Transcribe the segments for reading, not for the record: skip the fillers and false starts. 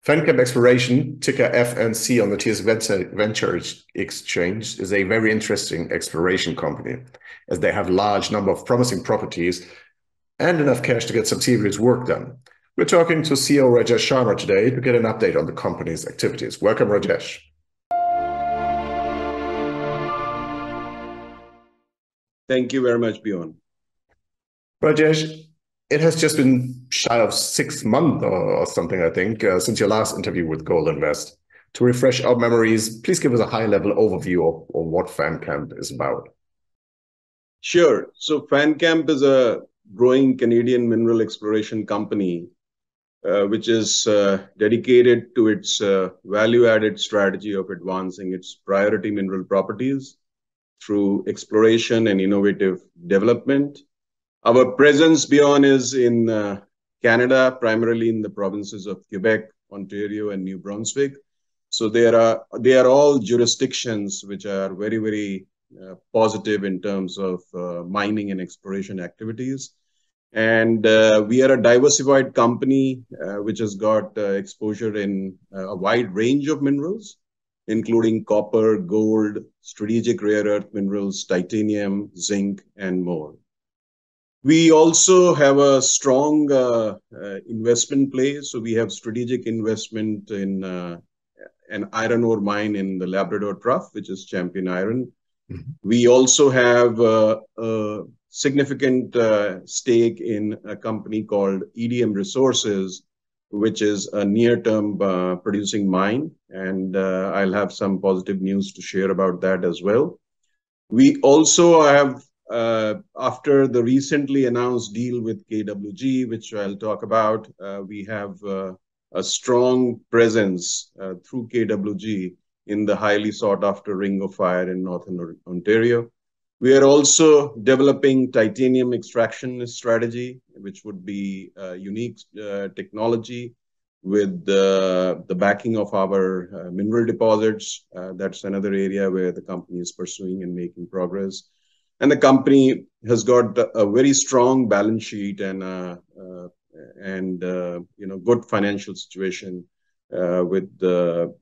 Fancamp Exploration, ticker FNC on the TSXV Venture Exchange, is a very interesting exploration company, as they have a large number of promising properties and enough cash to get some serious work done. We're talking to CEO Rajesh Sharma today to get an update on the company's activities. Welcome, Rajesh. Thank you very much, Bjorn. Rajesh, it has just been shy of 6 months or something, I think, since your last interview with GOLDINVEST. To refresh our memories, please give us a high-level overview of what Fancamp is about. Sure. So Fancamp is a growing Canadian mineral exploration company, which is dedicated to its value-added strategy of advancing its priority mineral properties through exploration and innovative development. Our presence beyond is in Canada, primarily in the provinces of Quebec, Ontario, and New Brunswick. So they are all jurisdictions which are very, very positive in terms of mining and exploration activities. And we are a diversified company which has got exposure in a wide range of minerals, including copper, gold, strategic rare earth minerals, titanium, zinc, and more. We also have a strong investment play. So we have strategic investment in an iron ore mine in the Labrador Trough, which is Champion Iron. Mm-hmm. We also have a significant stake in a company called EDM Resources, which is a near-term producing mine. And I'll have some positive news to share about that as well. We also have, after the recently announced deal with KWG, which I'll talk about, we have a strong presence through KWG in the highly sought-after Ring of Fire in Northern Ontario. We are also developing titanium extraction strategy, which would be a unique technology with the backing of our mineral deposits. That's another area where the company is pursuing and making progress. And the company has got a very strong balance sheet and good financial situation with the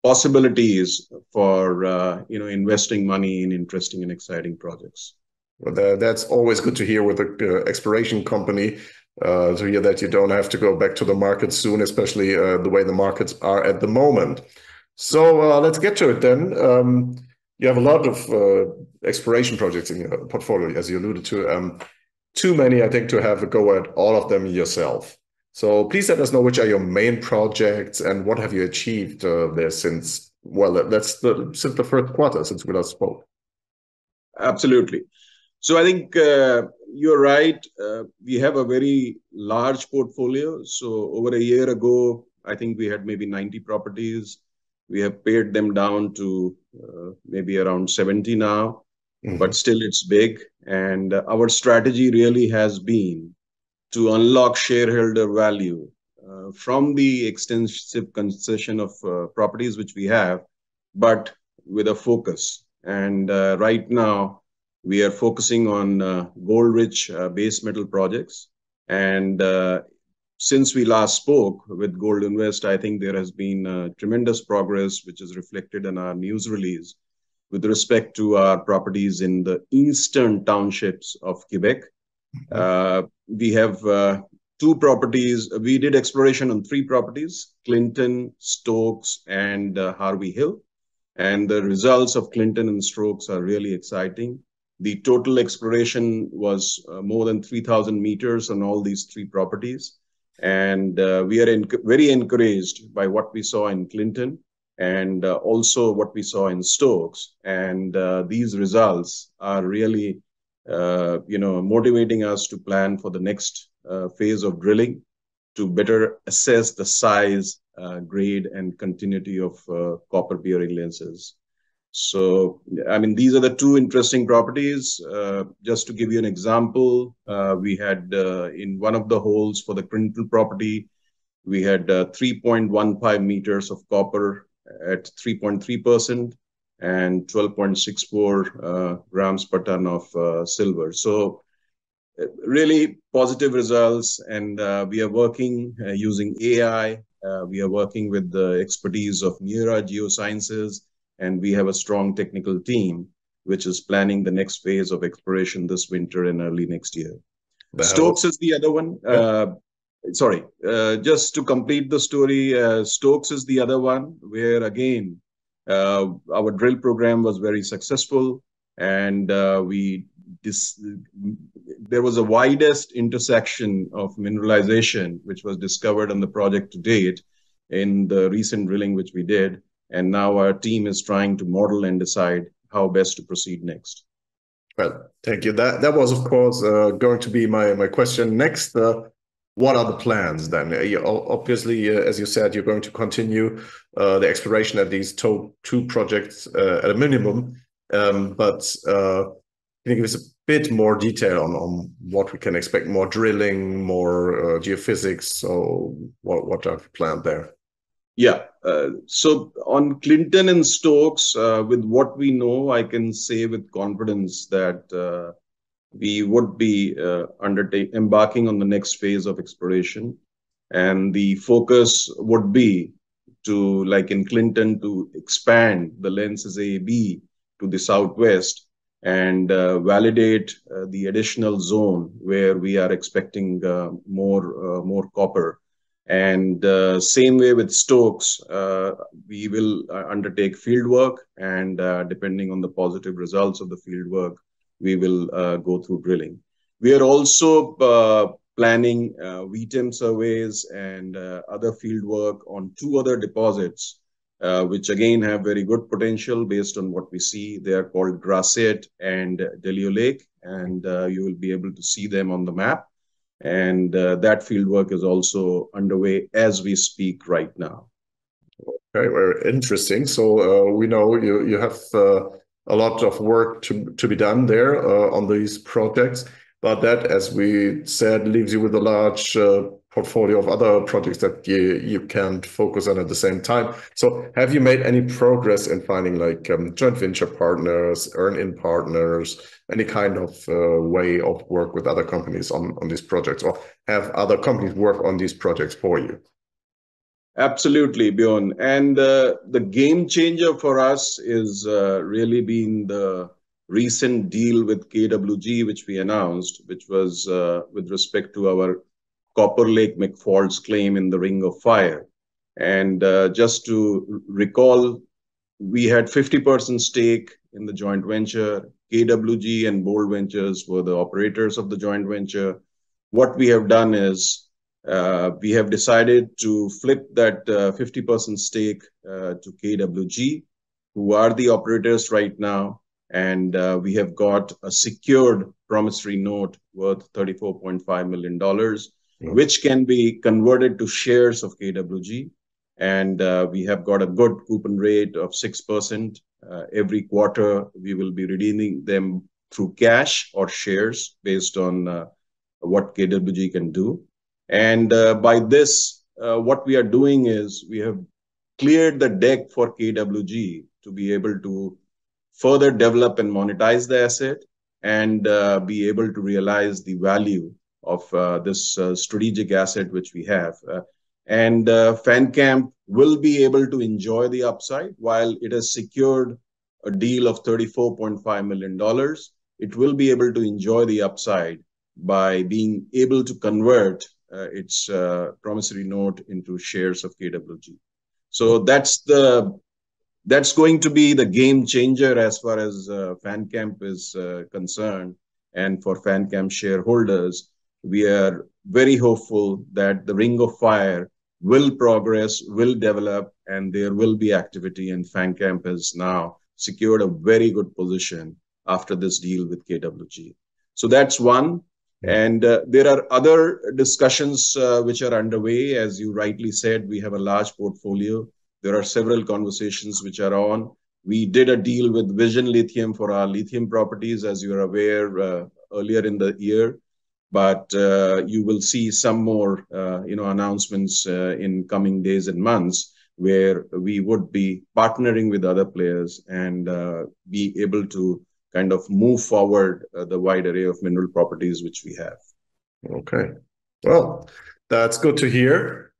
possibilities for investing money in interesting and exciting projects. Well, that's always good to hear with an exploration company, to hear that you don't have to go back to the market soon, especially the way the markets are at the moment. So let's get to it then. You have a lot of exploration projects in your portfolio, as you alluded to. Too many, I think, to have a go at all of them yourself. So please let us know which are your main projects and what have you achieved there since, well, since the first quarter, since we last spoke. Absolutely. So I think you're right. We have a very large portfolio. So over a year ago, I think we had maybe 90 properties. We have pared them down to maybe around 70 now, but still it's big. And our strategy really has been to unlock shareholder value from the extensive concession of properties which we have, but with a focus. And right now, we are focusing on gold-rich base metal projects. And since we last spoke with GOLDINVEST, I think there has been tremendous progress, which is reflected in our news release with respect to our properties in the eastern townships of Quebec. We have 2 properties. We did exploration on 3 properties, Clinton, Stokes, and Harvey Hill. And the results of Clinton and Stokes are really exciting. The total exploration was more than 3,000 meters on all these 3 properties. And we are very encouraged by what we saw in Clinton and also what we saw in Stokes. And these results are really motivating us to plan for the next phase of drilling to better assess the size, grade, and continuity of copper-bearing lenses. So, I mean, these are the 2 interesting properties. Just to give you an example, we had in one of the holes for the Clinton property, we had 3.15 meters of copper at 3.3%. And 12.64 grams per ton of silver. So really positive results. And we are working using AI We are working with the expertise of Mira Geosciences, and we have a strong technical team which is planning the next phase of exploration this winter and early next year. Stokes is the other one. Just to complete the story, Stokes is the other one where, again, our drill program was very successful, and there was a widest intersection of mineralization which was discovered on the project to date in the recent drilling which we did. And now our team is trying to model and decide how best to proceed next. Well, thank you. That was, of course, going to be my question next. What are the plans then? Obviously, as you said, you're going to continue the exploration at these two projects at a minimum. But can you give us a bit more detail on what we can expect? More drilling, more geophysics? So what are the plans there? Yeah. So on Clinton and Stokes, with what we know, I can say with confidence that we would be embarking on the next phase of exploration. And the focus would be to, like in Clinton, to expand the lenses A, B to the southwest and validate the additional zone where we are expecting more copper. And same way with Stokes, we will undertake field work, and depending on the positive results of the field work, we will go through drilling. We are also planning VTEM surveys and other field work on two other deposits, which again have very good potential based on what we see. They are called Grassette and Delio Lake, and you will be able to see them on the map. And that field work is also underway as we speak right now. Okay, very interesting. So we know you have a lot of work to be done there on these projects, but that, as we said, leaves you with a large portfolio of other projects that you can't focus on at the same time. So have you made any progress in finding like joint venture partners, earn-in partners, any kind of way of work with other companies on these projects, or have other companies work on these projects for you? Absolutely, Bjorn. And the game changer for us is really been the recent deal with KWG, which we announced, which was with respect to our Copper Lake McFault's claim in the Ring of Fire. And just to recall, we had 50% stake in the joint venture. KWG and Bold Ventures were the operators of the joint venture. What we have done is we have decided to flip that 50% stake to KWG, who are the operators right now. And we have got a secured promissory note worth $34.5 million, which can be converted to shares of KWG. And we have got a good coupon rate of 6%. Every quarter, we will be redeeming them through cash or shares based on what KWG can do. And by this, what we are doing is we have cleared the deck for KWG to be able to further develop and monetize the asset and be able to realize the value of this strategic asset which we have. And Fancamp will be able to enjoy the upside while it has secured a deal of $34.5 million. It will be able to enjoy the upside by being able to convert its promissory note into shares of KWG. So that's going to be the game changer as far as Fancamp is concerned. And for Fancamp shareholders, we are very hopeful that the Ring of Fire will progress, will develop, and there will be activity. And Fancamp has now secured a very good position after this deal with KWG. So that's one. And there are other discussions which are underway. As you rightly said, we have a large portfolio. There are several conversations which are on. We did a deal with Vision Lithium for our lithium properties, as you are aware, earlier in the year. But you will see some more announcements in coming days and months where we would be partnering with other players and be able to kind of move forward the wide array of mineral properties which we have. Okay. Well, that's good to hear.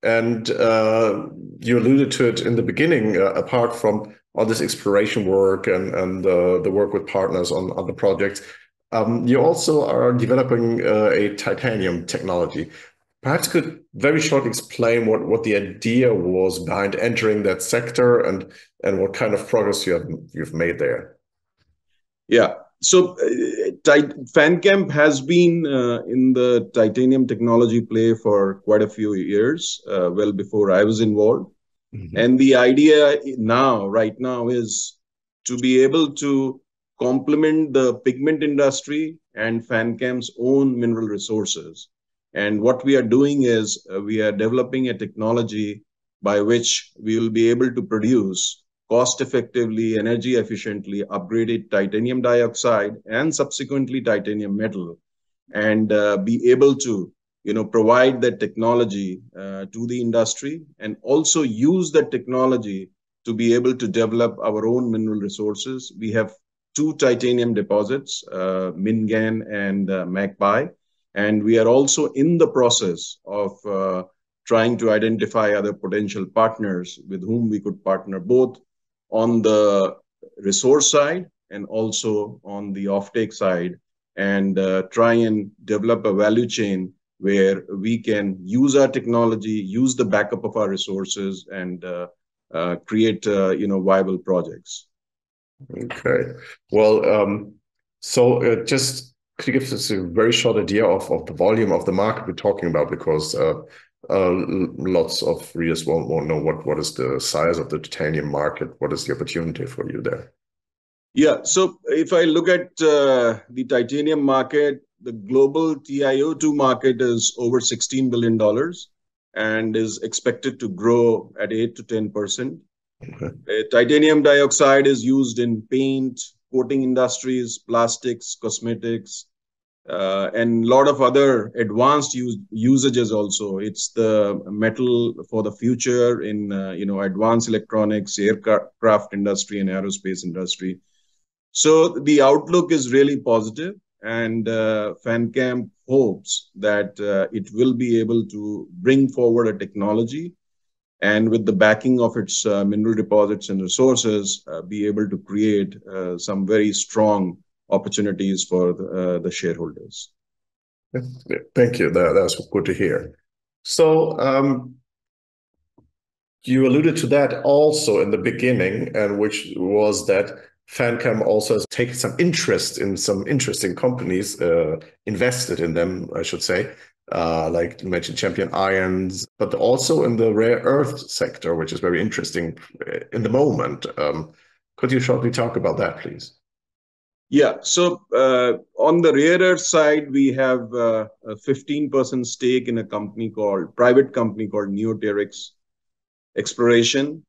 And you alluded to it in the beginning, apart from all this exploration work and the work with partners on other projects, you also are developing a titanium technology. Perhaps you could very shortly explain what the idea was behind entering that sector and what kind of progress you've made there. Yeah. So Fancamp has been in the titanium technology play for quite a few years, well before I was involved. Mm-hmm. And the idea right now is to be able to complement the pigment industry and Fancamp's own mineral resources. And what we are doing is we are developing a technology by which we will be able to produce cost-effectively, energy efficiently upgraded titanium dioxide and subsequently titanium metal, and be able to provide that technology to the industry, and also use that technology to be able to develop our own mineral resources. We have two titanium deposits, Mingan and Magpie, and we are also in the process of trying to identify other potential partners with whom we could partner both on the resource side and also on the offtake side, and try and develop a value chain where we can use our technology, use the backup of our resources, and create viable projects. Okay. Well, so just could you give us a very short idea of the volume of the market we're talking about? Because lots of readers won't know what is the size of the titanium market. What is the opportunity for you there? Yeah, so if I look at the titanium market, the global TiO2 market is over $16 billion and is expected to grow at 8 to 10%. Okay. Titanium dioxide is used in paint, coating industries, plastics, cosmetics, and a lot of other advanced usages also. It's the metal for the future in advanced electronics, aircraft industry, and aerospace industry. So the outlook is really positive, and Fancamp hopes that it will be able to bring forward a technology, and with the backing of its mineral deposits and resources, be able to create some very strong opportunities for the shareholders. Thank you. That's good to hear. So you alluded to that also in the beginning, and which was that Fancamp also has taken some interest in some interesting companies, invested in them, I should say, like you mentioned Champion Irons, but also in the rare earth sector, which is very interesting in the moment. Could you shortly talk about that, please? Yeah, so on the rare earth side, we have a 15% stake in a private company called TSXV Exploration.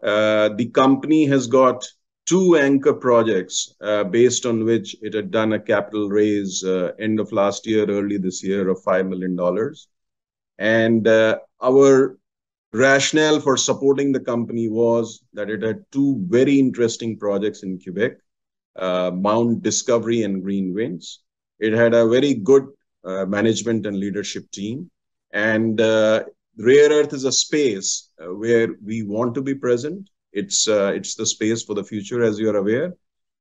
The company has got two anchor projects based on which it had done a capital raise end of last year, early this year of $5 million. And our rationale for supporting the company was that it had two very interesting projects in Quebec, Mount Discovery and Green Winds. It had a very good management and leadership team. And rare earth is a space where we want to be present. It's the space for the future, as you are aware.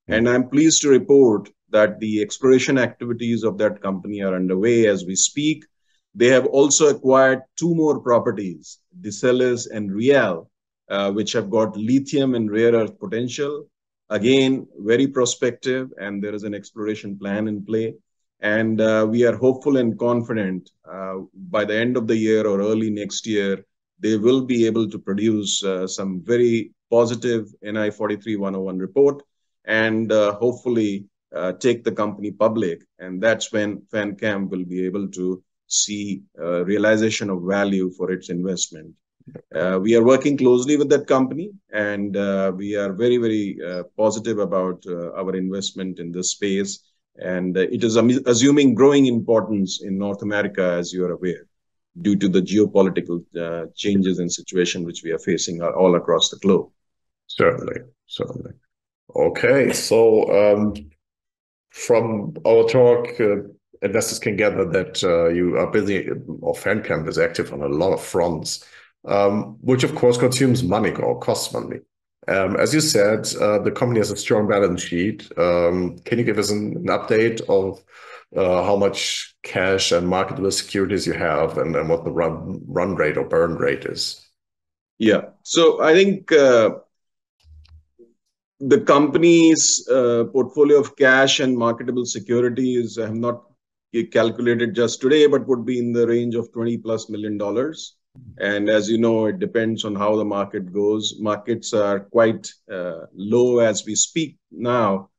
And I'm pleased to report that the exploration activities of that company are underway as we speak. They have also acquired two more properties, Decellis and Riel, which have got lithium and rare earth potential. Again, very prospective, and there is an exploration plan in play. And we are hopeful and confident by the end of the year or early next year, they will be able to produce some very positive NI 43-101 report, and hopefully take the company public. And that's when Fancamp will be able to see realization of value for its investment. We are working closely with that company, and we are very, very positive about our investment in this space. And it is assuming growing importance in North America, as you are aware, due to the geopolitical changes and situation which we are facing all across the globe. Certainly, certainly. Okay, so from our talk investors can gather that you are busy, or Fancamp is active on a lot of fronts, which of course consumes money or costs money. As you said, the company has a strong balance sheet. Can you give us an update of how much cash and marketable securities you have, and what the run rate or burn rate is? Yeah, so I think the company's portfolio of cash and marketable securities, I have not calculated just today, but would be in the range of $20+ million. And as you know, it depends on how the market goes. Markets are quite low as we speak now,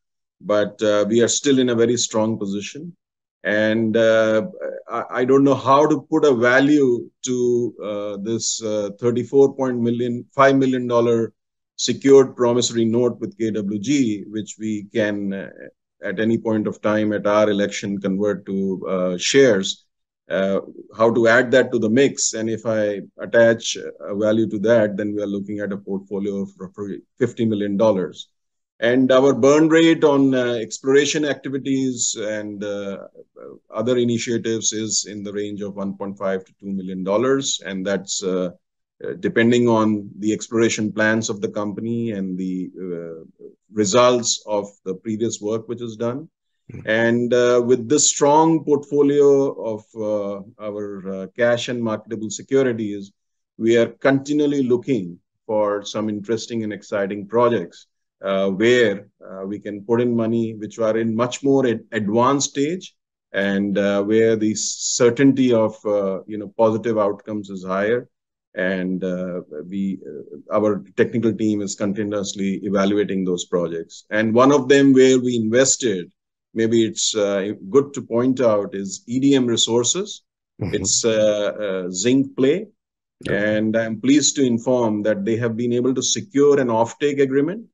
but we are still in a very strong position. And I don't know how to put a value to this $34.5 million secured promissory note with KWG, which we can at any point of time at our election convert to shares. How to add that to the mix, and if I attach a value to that, then we are looking at a portfolio of roughly $50 million. And our burn rate on exploration activities and other initiatives is in the range of $1.5 to $2 million. And that's depending on the exploration plans of the company and the results of the previous work which is done. And with this strong portfolio of our cash and marketable securities, we are continually looking for some interesting and exciting projects where we can put in money, which are in much more advanced stage, and where the certainty of positive outcomes is higher. And our technical team is continuously evaluating those projects. And one of them where we invested, maybe it's good to point out, is EDM Resources. Mm-hmm. It's a zinc play. Yeah. And I'm pleased to inform that they have been able to secure an offtake agreement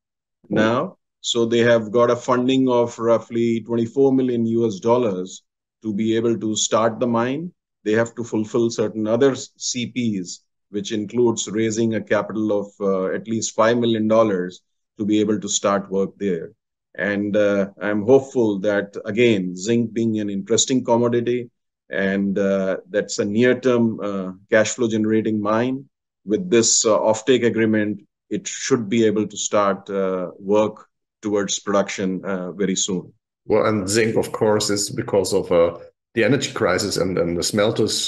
now. So they have got a funding of roughly $24 million to be able to start the mine. They have to fulfill certain other CPs, which includes raising a capital of at least $5 million to be able to start work there. And I'm hopeful that, again, zinc being an interesting commodity, and that's a near-term cash flow generating mine, with this offtake agreement, it should be able to start work towards production very soon. Well, and zinc, of course, is because of the energy crisis and the smelters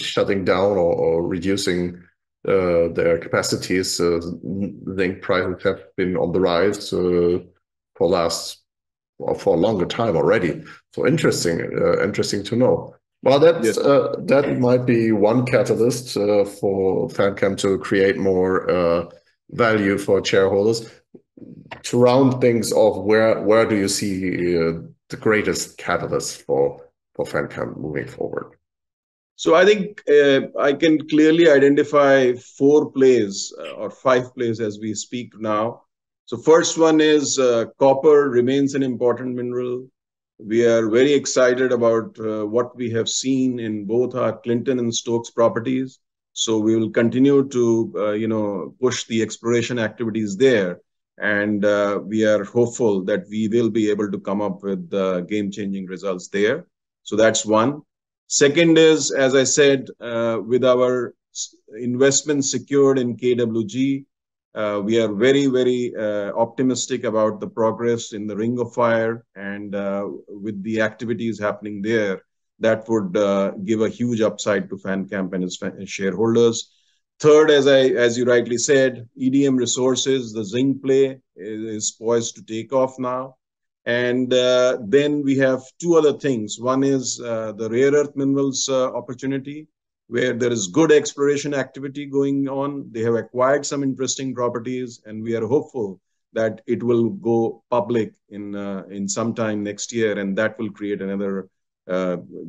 shutting down or reducing their capacities. Zinc prices have been on the rise for a longer time already. So interesting to know. Well, that might be one catalyst for Fancamp to create more value for shareholders. To round things off, where do you see the greatest catalyst for Fancamp moving forward? So I think I can clearly identify 4 plays or 5 plays as we speak now. So first one is copper remains an important mineral. We are very excited about what we have seen in both our Clinton and Stokes properties. So we will continue to push the exploration activities there. And we are hopeful that we will be able to come up with game-changing results there. So that's one. Second is, as I said, with our investment secured in KWG, we are very, very optimistic about the progress in the Ring of Fire, and with the activities happening there, that would give a huge upside to Fancamp and its shareholders. Third, as you rightly said, EDM Resources, the zinc play is poised to take off now. And then we have 2 other things. One is the rare earth minerals opportunity, where there is good exploration activity going on. They have acquired some interesting properties, and we are hopeful that it will go public in some time next year, and that will create another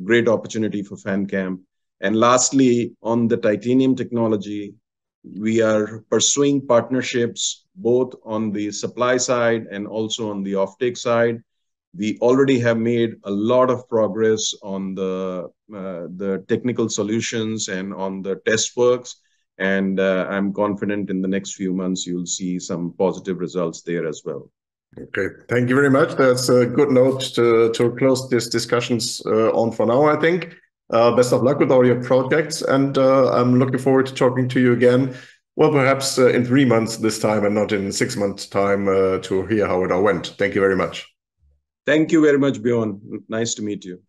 great opportunity for Fancamp. And lastly, on the titanium technology, we are pursuing partnerships both on the supply side and also on the offtake side. We already have made a lot of progress on the technical solutions and on the test works, and I'm confident in the next few months you'll see some positive results there as well. Okay, thank you very much. That's a good note to close these discussions on for now, I think. Best of luck with all your projects, and I'm looking forward to talking to you again. Well, perhaps in 3 months this time and not in 6 months' time to hear how it all went. Thank you very much. Thank you very much, Bjorn. Nice to meet you.